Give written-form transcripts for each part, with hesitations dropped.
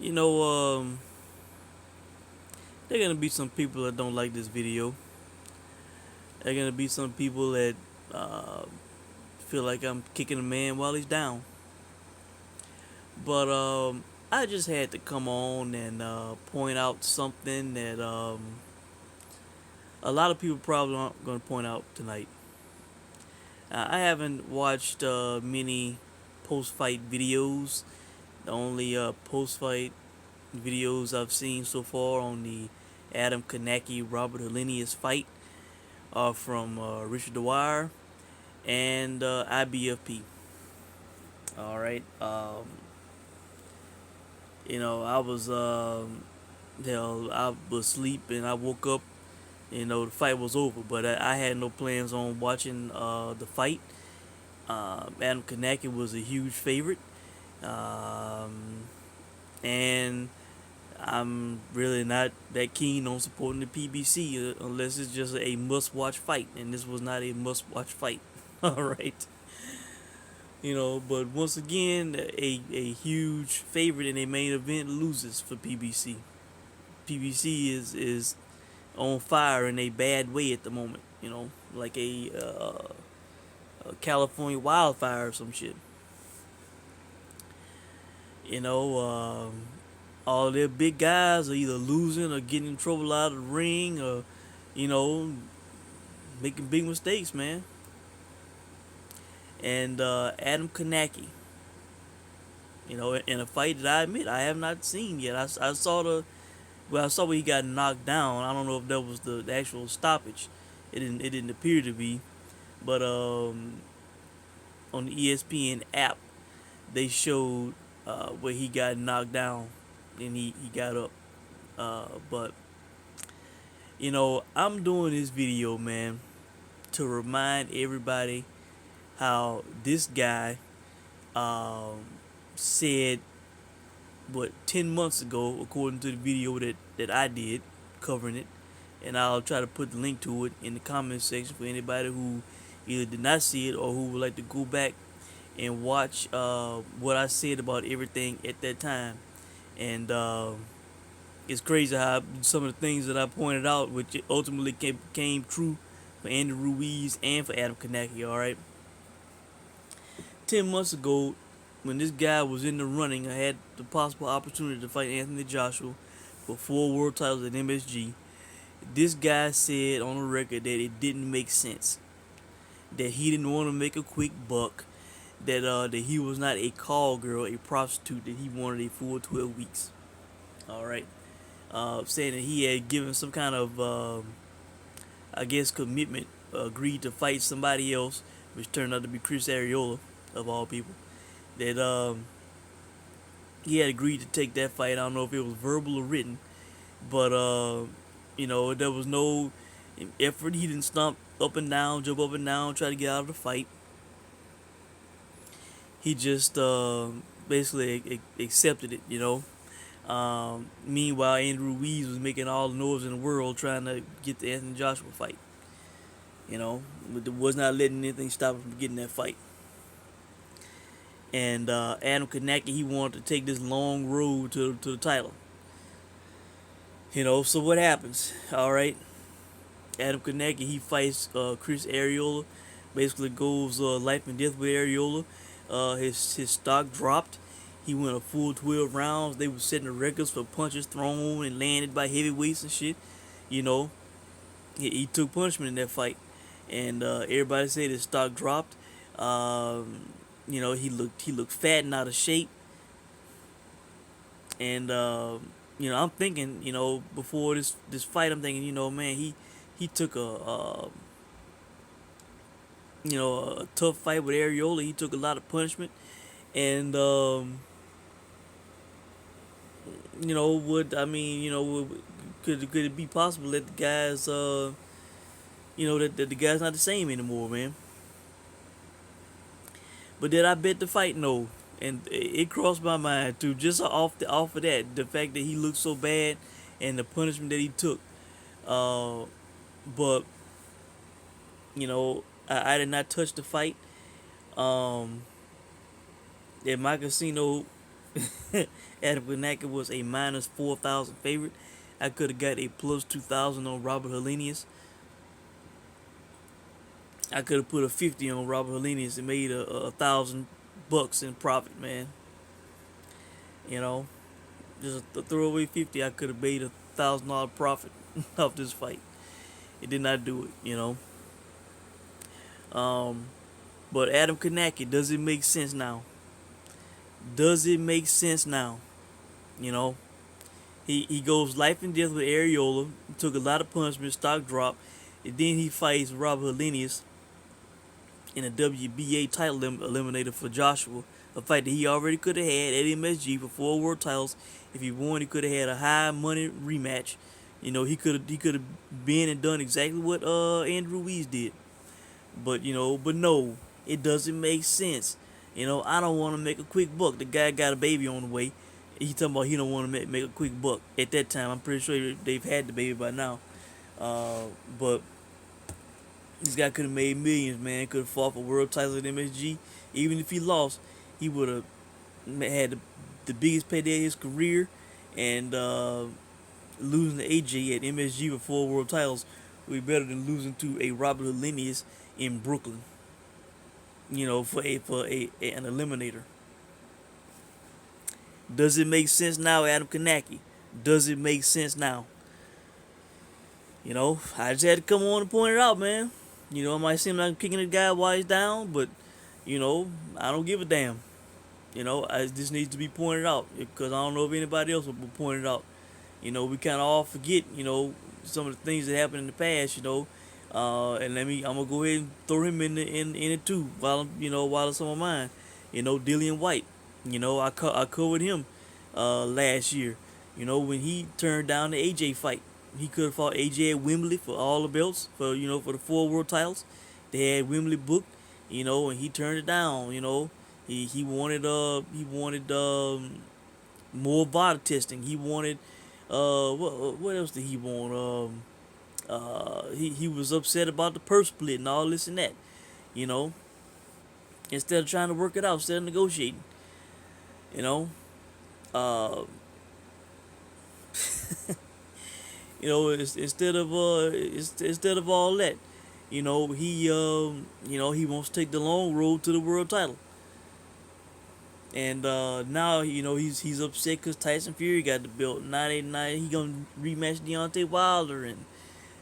You know, there are gonna be some people that don't like this video. There are gonna be some people that uh, feel like I'm kicking a man while he's down. But I just had to come on and point out something that a lot of people probably aren't gonna point out tonight. I haven't watched many post-fight videos. The only post-fight videos I've seen so far on the Adam Kownacki Robert Helenius fight are from Richard Dwyer and IBFP. All right. I was I was asleep and I woke up. The fight was over, but I had no plans on watching the fight. Adam Kownacki was a huge favorite, um, and I'm really not that keen on supporting the PBC unless it's just a must-watch fight, and this was not a must-watch fight. All right. But once again, a huge favorite in a main event loses for PBC. PBC is on fire in a bad way at the moment. Like a California wildfire or some shit. You know, all their big guys are either losing or getting in trouble out of the ring or, you know, making big mistakes, man. And Adam Kownacki, in a fight that I admit I have not seen yet. I saw I saw where he got knocked down. I don't know if that was the actual stoppage. It didn't appear to be, but on the ESPN app they showed where he got knocked down and he got up. But I'm doing this video, man, to remind everybody how this guy um, said what 10 months ago, according to the video that I did covering it, and I'll try to put the link to it in the comment section for anybody who either did not see it or who would like to go back and watch what I said about everything at that time. And it's crazy how some of the things that I pointed out, which ultimately came true for Andy Ruiz and for Adam Kownacki. All right, 10 months ago, when this guy was in the running, I had the possible opportunity to fight Anthony Joshua for 4 world titles at MSG. This guy said on the record that it didn't make sense, that he didn't want to make a quick buck, that he was not a call girl, a prostitute, that he wanted a full 12 weeks. All right, saying that he had given some kind of, I guess, commitment, agreed to fight somebody else, which turned out to be Chris Arreola, of all people. That he had agreed to take that fight. I don't know if it was verbal or written, but there was no effort. He didn't stomp up and down, jump up and down, try to get out of the fight. He just basically accepted it. Meanwhile, Andrew Ruiz was making all the noise in the world trying to get the Anthony Joshua fight. But was not letting anything stop him from getting that fight. And Adam Kownacki, he wanted to take this long road to the title. So what happens? All right, Adam Kownacki, he fights Chris Arreola. Basically goes life and death with Arreola. His stock dropped. He went a full 12 rounds. They were setting the records for punches thrown and landed by heavyweights and shit. You know, he took punishment in that fight, and everybody said his stock dropped. He looked fat and out of shape, and I'm thinking, before this fight, I'm thinking, man, he took a tough fight with Arreola. He took a lot of punishment, and could it be possible that the guys, that the guy's not the same anymore, man? But did I bet the fight? No, and it crossed my mind too. Just off of that, the fact that he looked so bad, and the punishment that he took. But I did not touch the fight. In my casino, Adam Kownacki was a minus 4,000 favorite. I could have got a plus 2,000 on Robert Helenius. I could have put a 50 on Robert Helenius and made a $1,000 in profit, man. You know, just a throwaway 50. I could have made $1,000 profit off this fight. It did not do it, you know. Um, but Adam Kownacki, does it make sense now? Does it make sense now? You know, he goes life and death with Areola. Took a lot of punishment, stock drop, and then he fights Robert Helenius in a WBA title eliminator for Joshua, a fight that he already could have had at MSG for 4 world titles. If he won, he could have had a high money rematch. You know, he could have been and done exactly what Andrew Ruiz did. But no, it doesn't make sense. You know, I don't want to make a quick buck. The guy got a baby on the way. He talking about he don't want to make a quick buck. At that time, I'm pretty sure they've had the baby by now. But this guy could have made millions, man. Could have fought for world titles at MSG. Even if he lost, he would have had the biggest payday of his career. And losing to AJ at MSG with 4 world titles would be better than losing to a Robert Helenius in Brooklyn. You know, for an eliminator. Does it make sense now, Adam Kownacki? Does it make sense now? You know, I just had to come on and point it out, man. You know, it might seem like I'm kicking the guy while he's down, but, you know, I don't give a damn. You know, this needs to be pointed out because I don't know if anybody else will point it out. You know, we kind of all forget, you know, some of the things that happened in the past, you know. And I'm gonna go ahead and throw him in it too while it's on my mind. You know, Dillian White. You know, I covered him last year. You know, when he turned down the AJ fight, he could have fought AJ at Wembley for all the belts for the 4 world titles. They had Wembley booked, you know, and he turned it down. You know, he wanted more VOD testing. He wanted what else did he want? He was upset about the purse split and all this and that, you know. Instead of trying to work it out, instead of negotiating, you know. You know, instead of all that, you know, he wants to take the long road to the world title. And now, you know, he's upset because Tyson Fury got the belt. Now he gonna rematch Deontay Wilder, and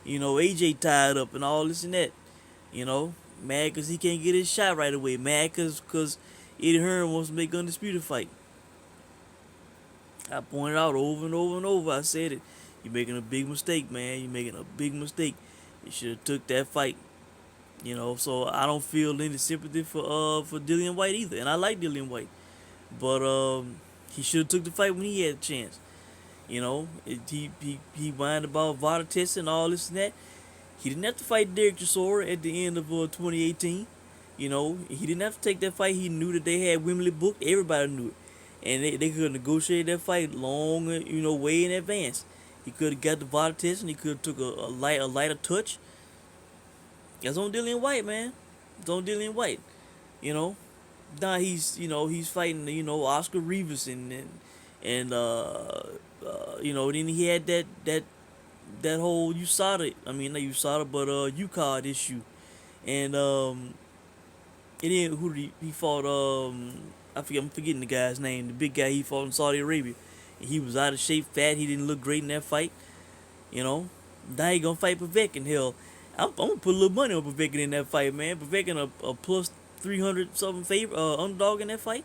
you know, AJ tied up and all this and that. You know, mad because he can't get his shot right away. Mad because Eddie Hearn wants to make Undisputed fight. I pointed out over and over and over. I said it. You're making a big mistake, man. You're making a big mistake. You should have took that fight. You know, so I don't feel any sympathy for Dillian White either. And I like Dillian White. But he should have took the fight when he had a chance. You know, he whined about VOD testing and all this and that. He didn't have to fight Derek Chisora at the end of 2018. You know, he didn't have to take that fight. He knew that they had Wembley booked. Everybody knew it. And they could have negotiated that fight long, you know, way in advance. He could have got the VOD test and he could have took a lighter touch. That's on Dillian White, man. It's on Dillian White. You know. Now he's fighting, you know, Oscar Rivas and you know, then he had that whole USADA, I mean not USADA, but UCAD issue. And then who did he fought, I'm forgetting the guy's name, the big guy he fought in Saudi Arabia. And he was out of shape, fat, he didn't look great in that fight. You know. Now he gonna fight Povetkin. Hell, I'm gonna put a little money on Povetkin in that fight, man. Povetkin a plus 300 something favor underdog in that fight.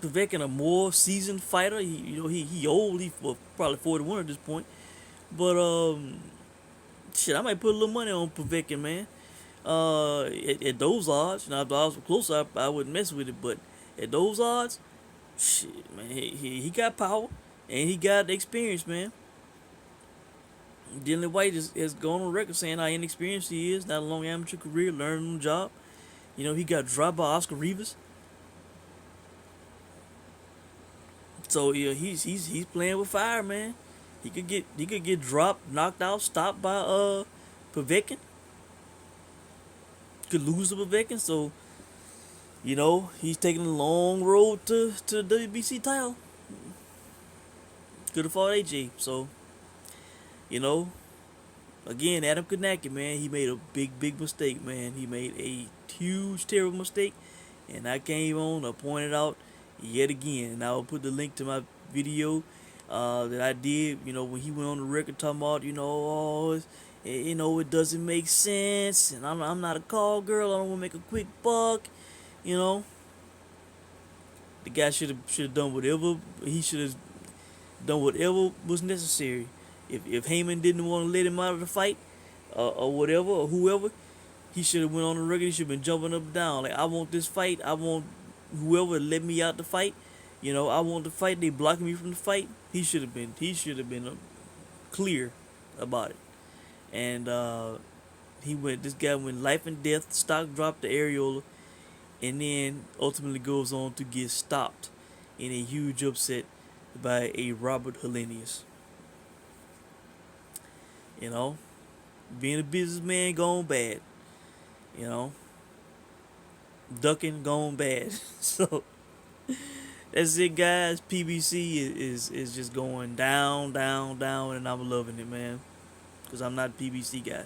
Povetkin a more seasoned fighter. He old. He probably 41 at this point. But shit, I might put a little money on Povetkin, man. At those odds, now if the odds were closer, I wouldn't mess with it. But at those odds, shit, man, he got power and he got experience, man. Dillian White has gone on record saying how inexperienced he is, not a long amateur career, learning on the job. You know, he got dropped by Oscar Rivas. So yeah, he's playing with fire, man. He could get dropped, knocked out, stopped by Povetkin. Could lose to Povetkin, so he's taking a long road to the WBC title. Could have fought AJ. So, you know, again, Adam Kownacki, man, he made a big mistake, man. He made a huge, terrible mistake, and I came on to point it out yet again. And I'll put the link to my video that I did, when he went on the record talking about, it doesn't make sense, and I'm not a call girl. I don't want to make a quick buck, you know. The guy should have done whatever he should have done whatever was necessary. If Heyman didn't want to let him out of the fight, or whatever, or whoever, he should have went on the record. He should have been jumping up and down like, I want this fight. I want whoever let me out the fight. I want the fight. They blocking me from the fight. He should have been clear about it. And this guy went life and death. Stock dropped the areola, and then ultimately goes on to get stopped in a huge upset by a Robert Helenius. Being a businessman gone bad. Ducking gone bad. So that's it, guys. PBC is just going down, and I'm loving it, man. Because I'm not a PBC guy.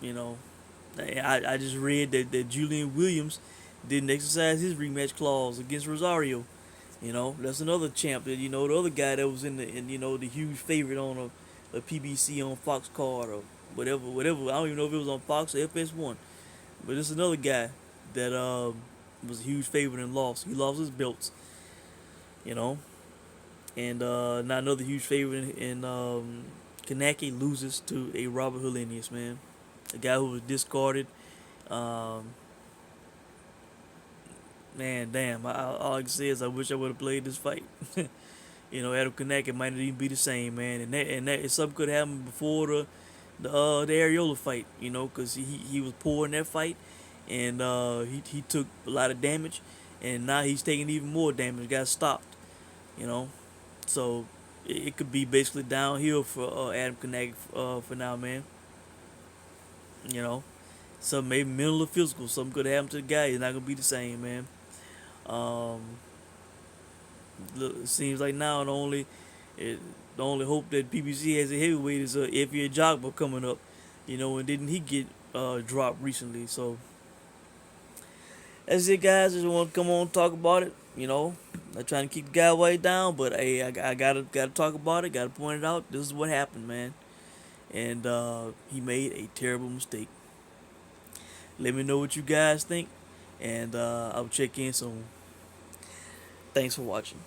You know, I just read that Julian Williams didn't exercise his rematch clause against Rosario. That's another champ that, the other guy that was in the huge favorite on a PBC on Fox card or whatever. I don't even know if it was on Fox or FS1. But it's another guy that was a huge favorite and lost. He lost his belts, and not another huge favorite in Kownacki loses to a Robert Helenius, man. A guy who was discarded. Man, damn. All I can say is I wish I would have played this fight. Adam Kownacki might not even be the same, man. And that something could happen before the Areola fight, because he was poor in that fight, and he took a lot of damage, and now he's taking even more damage. Got stopped, so it could be basically downhill for Adam Kownacki for now, man. So maybe mental or physical, something could happen to the guy. He's not gonna be the same, man. Um, it seems like now the only hope that PBC has a heavyweight is Ify Jogba coming up, and didn't he get dropped recently? So that's it, guys. Just want to come on and talk about it. Not trying to keep the guy way down, but hey, I gotta talk about it. Gotta point it out. This is what happened, man, and he made a terrible mistake. Let me know what you guys think, and I'll check in soon. Thanks for watching.